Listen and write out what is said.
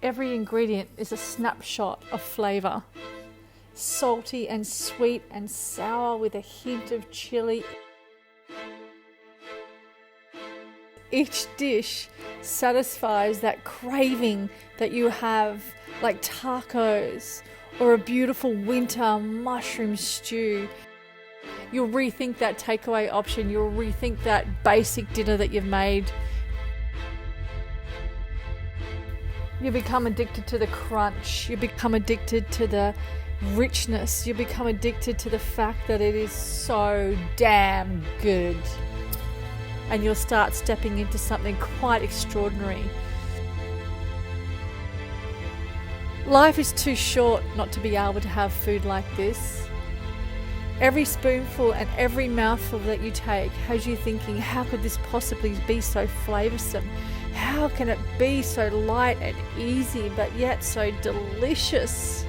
Every ingredient is a snapshot of flavour. Salty and sweet and sour with a hint of chili. Each dish satisfies that craving that you have, like tacos or a beautiful winter mushroom stew. You'll rethink that takeaway option. You'll rethink that basic dinner that you've made. You become addicted to the crunch. You become addicted to the richness. You become addicted to the fact that it is so damn good. And you'll start stepping into something quite extraordinary. Life is too short not to be able to have food like this. Every spoonful and every mouthful that you take has you thinking, how could this possibly be so flavoursome? How can it be so light and easy but yet so delicious?